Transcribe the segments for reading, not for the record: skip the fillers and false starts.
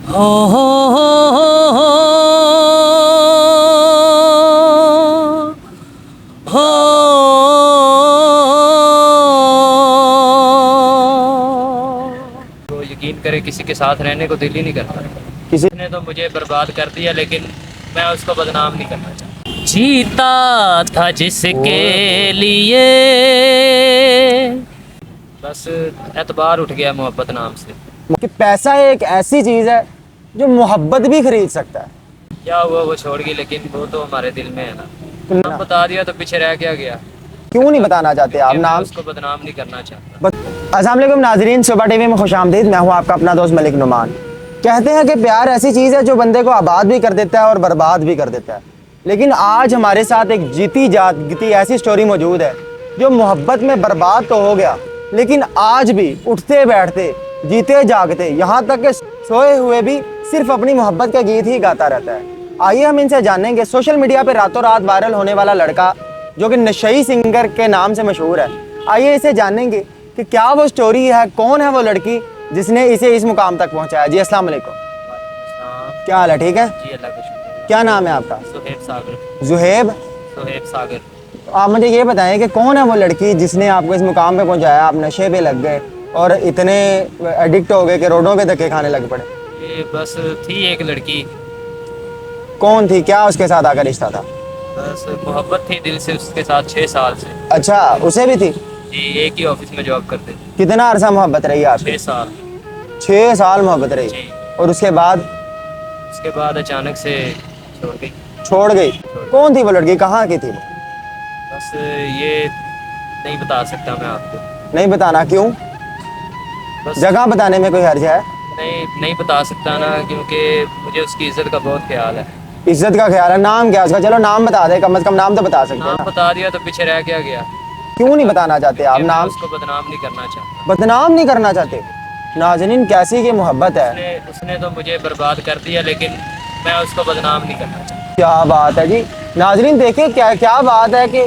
हो हो हो हो हो तो यकीन करे किसी के साथ रहने को दिल ही नहीं करता। किसी ने तो मुझे बर्बाद कर दिया, लेकिन मैं उसको बदनाम नहीं करना चाहता। जीता था जिसके लिए, बस एतबार उठ गया मोहब्बत नाम से। कि पैसा एक ऐसी चीज है जो मोहब्बत भी खरीद सकता है। क्या हुआ वो छोड़ गई, लेकिन वो तो हमारे दिल में है ना। तो नाम बता दिया तो पीछे रह क्या गया। क्यों नहीं बताना चाहते आप मैं नाम? उसको बदनाम नहीं करना चाहता। अस्सलाम वालेकुम नाजरीन, सुबह टीवी में खुशामदीद। मैं हूं आपका अपना दोस्त मलिक नुमान। कहते हैं कि प्यार ऐसी चीज़ है जो बंदे को आबाद भी कर देता है और बर्बाद भी कर देता है। लेकिन आज हमारे साथ एक जीती जागती ऐसी स्टोरी मौजूद है जो मोहब्बत में बर्बाद तो हो गया, लेकिन आज भी उठते बैठते जीते जागते यहाँ तक कि सोए हुए भी सिर्फ अपनी मोहब्बत का गीत ही गाता रहता है। आइए हम इनसे जानेंगे सोशल मीडिया पे रातों रात वायरल होने वाला लड़का जो कि नशई सिंगर के नाम से मशहूर है। आइए इसे जानेंगे कि क्या वो स्टोरी है, कौन है वो लड़की जिसने इसे इस मुकाम तक पहुंचाया। जी अस्सलाम वालेकुम, क्या हाल है? ठीक है जी, अल्लाह का शुक्र। क्या नाम है आपका? सुहेब सागर। जुहेब। सुहेब सागर। तो आप मुझे ये बताएं कि कौन है वो लड़की जिसने आपको इस मुकाम पे पहुंचाया। आप नशे पे लग गए और इतने एडिक्ट हो गए कि रोडों पे धक्के खाने लग पड़े। ये बस थी एक लड़की, कौन थी, क्या उसके साथ आकर रिश्ता था? बस मोहब्बत थी दिल से उसके साथ 6 साल से। अच्छा, उसे भी थी? जी, एक ही ऑफिस में जॉब करते थे। कितना अरसा मोहब्बत रही आपकी? 6 साल। 6 साल मोहब्बत रही। जी। और उसके बाद अचानक से छोड़ गई। छोड़ गई। कौन थी वो लड़की, कहाँ की थी वो? बस ये नहीं बता सकता मैं आपको। नहीं बताना, क्यों? बस जगह बताने में कोई हर्ज है? नहीं बता सकता ना, क्योंकि मुझे उसकी इज्जत का बहुत ख्याल है। इज्जत का ख्याल है। नाम क्या उसका? चलो नाम बता दे, कम से कम नाम तो बता सकते हैं नाम ना। बता दिया तो पीछे रह क्या गया। क्यों नहीं बताना चाहते आप मैं नाम? उसको बदनाम नहीं करना चाहता। बदनाम नहीं करना चाहते। नाज़रीन, कैसी की मोहब्बत है। उसने तो मुझे बर्बाद कर दिया, लेकिन मैं उसको बदनाम नहीं करना चाहता। क्या बात है जी। नाज़रीन देखिए, क्या क्या बात है कि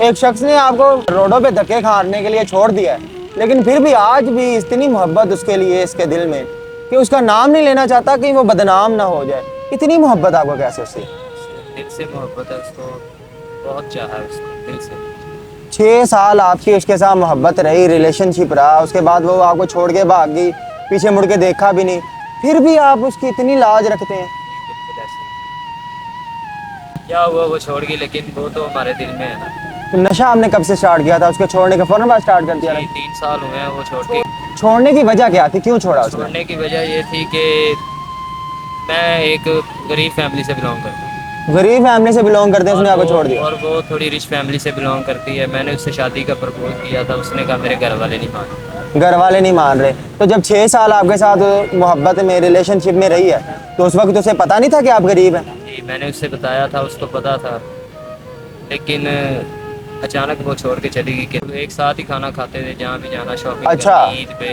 एक शख्स ने आपको रोडों पे धक्के खाने के लिए छोड़ दिया है, लेकिन फिर भी आज भी इतनी मोहब्बत उसके लिए इसके दिल में कि उसका नाम नहीं लेना चाहता कि वो बदनाम ना हो जाए। इतनी मोहब्बत आपको कैसे उससे? दिल से मोहब्बत है उसको, बहुत चाहा है उसको दिल से। 6 साल आपकी उसके साथ मोहब्बत रही, रिलेशनशिप रहा, उसके बाद वो आपको छोड़ के भाग गई, पीछे मुड़ के देखा भी नहीं, फिर भी आप उसकी इतनी लाज रखते हैं। बिल्कुल ऐसे। क्या हुआ वो छोड़ गई, लेकिन वो तो हमारे दिल में है ना। तो नशा आपने कब से स्टार्ट किया था? उसके छोड़ने के फौरन बाद स्टार्ट कर दिया? 3 साल हुए हैं वो छोड़ के। छोड़ने की वजह क्या थी, क्यों छोड़ा उसने? छोड़ने की वजह ये थी कि मैं एक गरीब फैमिली से बिलोंग करता हूँ। गरीब फैमिली से बिलोंग करते हैं, उसने आपको छोड़ दिया? और वो थोड़ी रिच फैमिली से बिलोंग करती है। मैंने उससे शादी का प्रपोज किया था, उसने कहा मेरे घर वाले नहीं माने। घर वाले नहीं मान रहे। तो जब 6 साल आपके साथ मोहब्बत में, रिलेशनशिप में रही है, तो उस वक्त उसे पता नहीं था कि आप गरीब हैं? जी, मैंने उससे बताया था, उसको पता था, लेकिन अचानक वो छोड़ के चली गई। कि एक साथ ही खाना खाते थे, जहाँ भी जाना, शॉपिंग अच्छा। करनी, ईद पे,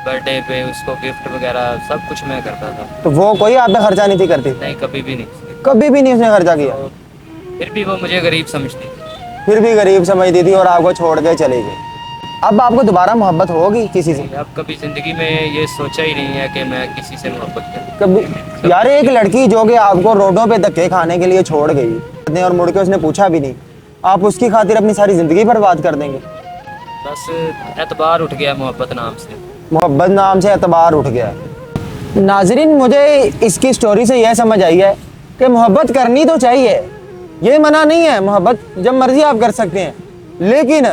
बर्थडे पे, उसको गिफ्ट वगैरह सब कुछ मैं करता था। तो वो कोई आप पे खर्चा नहीं थी करती? नहीं, कभी भी नहीं। कभी भी नहीं उसने खर्चा किया? तो फिर भी वो मुझे गरीब समझती। फिर भी गरीब समझती थी और आपको छोड़ के चली गई। अब आपको दोबारा मोहब्बत होगी किसी से? अब कभी ज़िंदगी में ये सोचा ही नहीं है कि मैं किसी से मोहब्बत करूं। कभी? यार, एक लड़की जो कि आपको रोडों पे धक्के खाने के लिए छोड़ गई और मुड़ के उसने पूछा भी नहीं, आप उसकी खातिर अपनी सारी जिंदगी बर्बाद कर देंगे? बस एतबार उठ गया मोहब्बत नाम से। मोहब्बत नाम से एतबार उठ गया। नाजरीन, मुझे इसकी स्टोरी से यह समझ आई है कि मोहब्बत करनी तो चाहिए, ये मना नहीं है, मोहब्बत जब मर्जी आप कर सकते हैं, लेकिन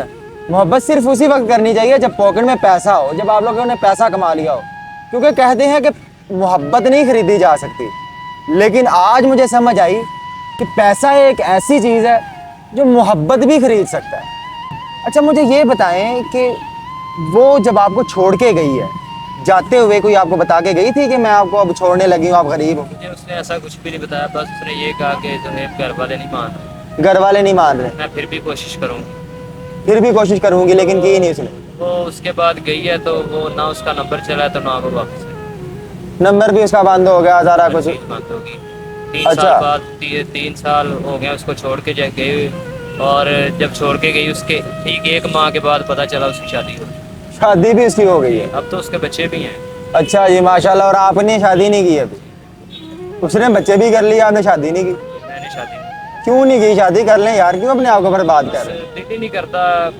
मोहब्बत सिर्फ उसी वक्त करनी चाहिए जब पॉकेट में पैसा हो, जब आप लोगों ने पैसा कमा लिया हो। क्योंकि कहते हैं कि मोहब्बत नहीं खरीदी जा सकती, लेकिन आज मुझे समझ आई कि पैसा एक ऐसी चीज़ है जो मोहब्बत भी खरीद सकता है। अच्छा, मुझे ये बताएं कि वो जब आपको छोड़ के गई है, जाते हुए कोई आपको बता के गई थी कि मैं आपको अब छोड़ने लगी हूँ, आप गरीब हो? मुझे उसने ऐसा कुछ भी नहीं बताया, बस उसने ये कहा कि तुम्हें घर वाले नहीं मान रहे। घर वाले नहीं मान रहे? मैं फिर भी कोशिश करूँगी। फिर भी कोशिश करूँगी, लेकिन की नहीं उसने? वो उसके बाद गई है तो वो ना उसका नंबर चला है, तो ना वो वापस है। नंबर भी उसका बंद हो गया, सारा कुछ? चीज़ बंद होगी। 3 अच्छा। साल बाद 3 साल हो गए उसको छोड़ के गई, और जब छोड़ के गई उसके ठीक 1 माह के बाद पता चला उसकी शादी हो गई। शादी भी उसकी हो गई है? अब तो उसके बच्चे भी हैं। अच्छा जी, माशाल्लाह। और आपने शादी नहीं की अभी? उसने बच्चे भी कर लिए, आपने शादी नहीं की? मैंने शादी नहीं क्यों नहीं की? शादी कर लें यार, क्यों अपने आप को बर्बाद की। कर बस रहे हैं? दिल ही नहीं करता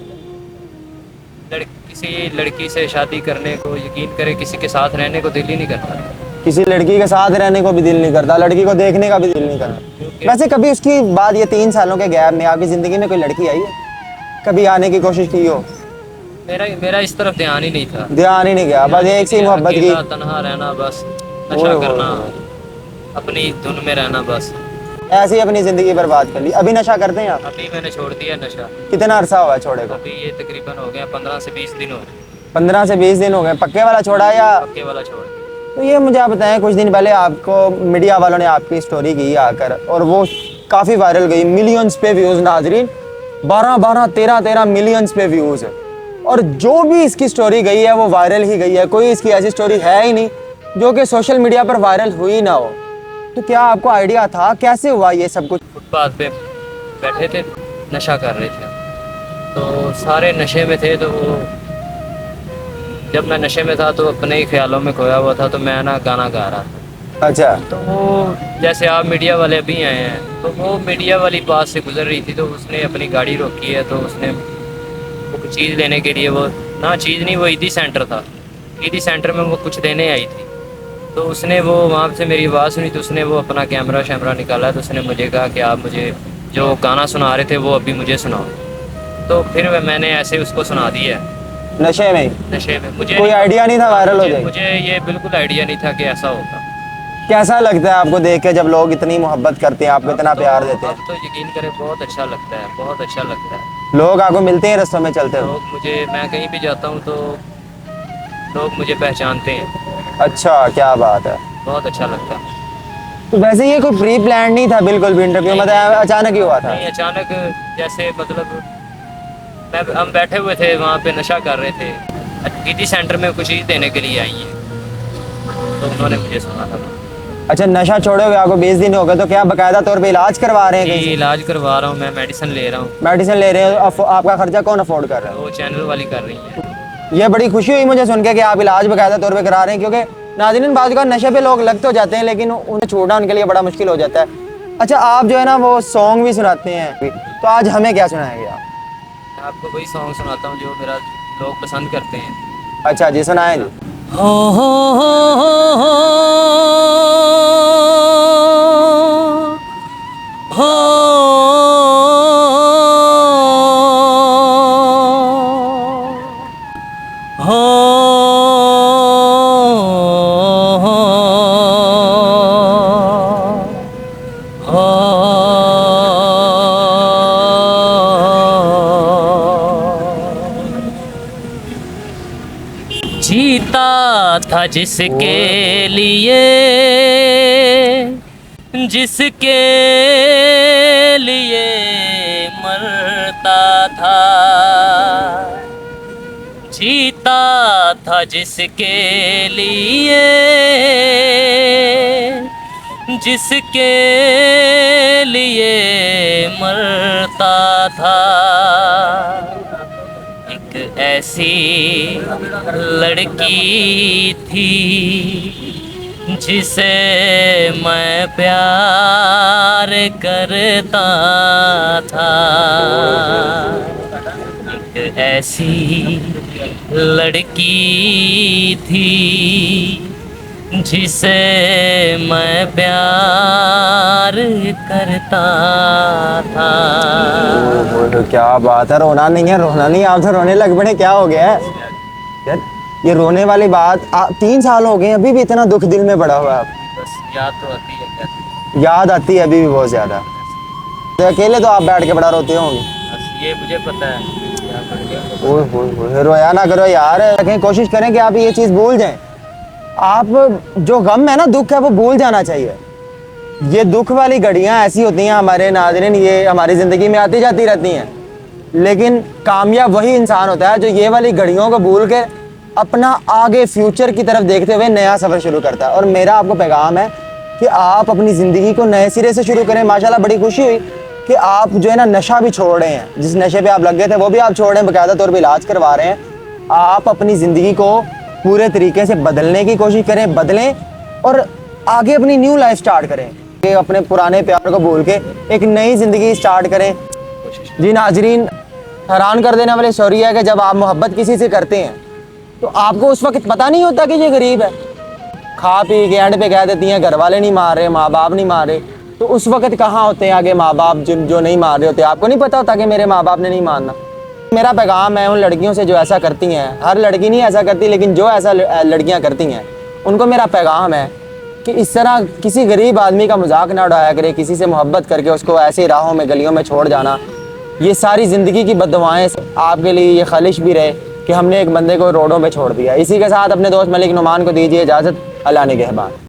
किसी लड़की से शादी करने को, यकीन करे किसी के साथ रहने को दिल ही नहीं करता। किसी लड़की के साथ रहने को भी दिल नहीं करता, लड़की को देखने का भी दिल नहीं करता। वैसे कभी उसकी बाद ये 3 सालों के गैप में आपकी ज़िंदगी में कोई लड़की आई है? कभी आने की कोशिश की हो? मेरा इस तरफ ध्यान ही नहीं था। ध्यान ही नहीं गया, बस एक सी मोहब्बत की। अकेला तन्हा रहना, बस ओए नशा होए करना, होए। अपनी धुन में रहना बस। ऐसे ही अपनी ज़िंदगी बर्बाद कर ली। अभी नशा करते हैं आप? अभी मैंने छोड़ दिया नशा। कितना अरसा हुआ है छोड़े को? अभी ये तकरीबन हो गया 15 से 20 दिन हो गए। 15 से 20 दिन हो गए। पक्के वाला छोड़ा या? पक्के वाला छोड़ दिया। तो ये मुझे आप बताएं, कुछ दिन पहले आपको मीडिया वालों ने आपकी स्टोरी की आकर, और वो काफ़ी वायरल गई, मिलियंस पे व्यूज़। नाजरीन, 12 13 मिलियंस पे व्यूज़ है। और जो भी इसकी स्टोरी गई है वो वायरल ही गई है। कोई इसकी ऐसी स्टोरी है ही नहीं जो कि सोशल मीडिया पर वायरल हुई ना हो। तो क्या आपको आइडिया था, कैसे हुआ ये सब कुछ? फुटपाथ पे बैठे थे, नशा कर रहे थे, तो सारे नशे में थे। तो वो जब मैं नशे में था तो अपने ही ख्यालों में खोया हुआ था, तो मैं ना गाना गा रहा था। अच्छा। तो वो जैसे आप मीडिया वाले अभी आए हैं, तो वो मीडिया वाली पास से गुजर रही थी, तो उसने अपनी गाड़ी रोकी है। तो उसने वो चीज़ लेने के लिए, वो ना चीज़ नहीं, वो ईदी सेंटर था, ईदी सेंटर में वो कुछ देने आई थी। तो उसने वो वहाँ से मेरी आवाज़ सुनी, तो उसने वो अपना कैमरा शैमरा निकाला। तो उसने मुझे कहा कि आप मुझे जो गाना सुना रहे थे वो अभी मुझे सुनाओ। तो फिर मैंने ऐसे उसको सुना दिया नशे में? नशे में। मुझे कोई आइडिया नहीं था वायरल हो जाएगा? मुझे ये बिल्कुल आइडिया नहीं था कि ऐसा होगा। कैसा लगता है आपको देख के जब लोग इतनी मोहब्बत करते हैं, आपको इतना प्यार देते हैं? अब तो यकीन करें बहुत अच्छा लगता है, बहुत अच्छा लगता है। लोग आपको मिलते हैं रास्तों में चलते हो? मैं कहीं भी जाता हूँ तो लोग मुझे पहचानते हैं। अच्छा, क्या बात है। बहुत अच्छा लगता है। तो वैसे ये कोई प्री प्लान नहीं था बिल्कुल भी इंटरव्यू, मतलब अचानक ही हुआ था? नहीं, अचानक जैसे मतलब हम बैठे हुए थे वहाँ पे, नशा कर रहे थे, ईदी सेंटर में कुछ चीज़ देने के लिए आई हैं, तो उन्होंने मुझे सुना था। अच्छा, नशा छोड़े हुए आपको 20 दिन हो गए, तो क्या बाकायदा तौर पे इलाज करवा रहे हैं जी, कहीं से? इलाज करवा रहा हूँ मैं, मेडिसिन ले रहा हूँ। मेडिसिन ले रहे हैं, आपका खर्चा कौन अफोर्ड कर रहा है? वो चैनल वाली कर रही है। ये बड़ी खुशी हुई मुझे सुन के कि आप इलाज बाकायदा तौर पे करा रहे हैं, क्योंकि नाज़रीन बात का नशे पे लोग लग तो जाते हैं लेकिन उन्हें छोड़ना उनके लिए बड़ा मुश्किल हो जाता है। अच्छा, आप जो है ना वो सॉन्ग भी सुनाते हैं, तो आज हमें क्या सुनाएंगे आप? मैं आपको वही सॉन्ग सुनाता हूँ जो मेरा लोग पसंद करते हैं। अच्छा जी, सुनाएं जी। जीता था जिसके लिए, जिसके लिए मरता था, जीता था जिसके लिए, जिसके लिए मरता था। एक ऐसी लड़की थी जिसे मैं प्यार करता था। एक ऐसी लड़की थी जिसे मैं प्यार करता था। तो क्या बात है, रोना नहीं है, रोना नहीं, आप तो रोने लग पड़े, क्या हो गया है यार? ये रोने वाली बात 3 साल हो गए, अभी भी इतना दुख दिल में पड़ा हुआ है? बस याद तो आती है, क्या याद आती है अभी भी बहुत ज़्यादा? तो अकेले तो आप बैठ के बड़ा रोते होंगे? बस ये मुझे पता है। क्या कर गया? ओह, रोया ना करो यार, लेकिन कोशिश करें कि आप ये चीज़ भूल जाएं। आप जो गम है ना, दुख है, वो भूल जाना चाहिए। ये दुख वाली घड़ियाँ ऐसी होती हैं हमारे नाज़रीन, ये हमारी ज़िंदगी में आती जाती रहती हैं, लेकिन कामयाब वही इंसान होता है जो ये वाली घड़ियों को भूल के अपना आगे फ्यूचर की तरफ देखते हुए नया सफ़र शुरू करता है। और मेरा आपको पैगाम है कि आप अपनी ज़िंदगी को नए सिरे से शुरू करें। माशाल्लाह बड़ी खुशी हुई कि आप जो है ना नशा भी छोड़ रहे हैं, जिस नशे पे आप लग गए थे वो भी आप छोड़ रहे हैं, बाकायदा तौर पे इलाज करवा रहे हैं। आप अपनी ज़िंदगी को पूरे तरीके से बदलने की कोशिश करें, बदलें और आगे अपनी न्यू लाइफ स्टार्ट करें, कि अपने पुराने प्यार को भूल के एक नई ज़िंदगी स्टार्ट करें। जी नाजरीन, हैरान कर देने वाली स्टोरी है कि जब आप मोहब्बत किसी से करते हैं तो आपको उस वक्त पता नहीं होता कि ये गरीब है। खा पी के एंड पे कह देती हैं घर वाले नहीं मार रहे, माँ बाप नहीं मार रहे, तो उस वक्त कहाँ होते हैं आगे माँ बाप जो नहीं मार रहे होते। आपको नहीं पता होता कि मेरे माँ बाप ने नहीं मारना। मेरा पैगाम है उन लड़कियों से जो ऐसा करती हैं, हर लड़की नहीं ऐसा करती लेकिन जो ऐसा लड़कियां करती हैं उनको मेरा पैगाम है कि इस तरह किसी गरीब आदमी का मजाक ना उड़ाया करे, किसी से मोहब्बत करके उसको ऐसे राहों में गलियों में छोड़ जाना, ये सारी ज़िंदगी की बद्दुआएं आपके लिए ये खालिश भी रहे कि हमने एक बंदे को रोडों पे छोड़ दिया। इसी के साथ अपने दोस्त मलिक नुमान को दीजिए इजाज़त। अल्लाह निगहबान।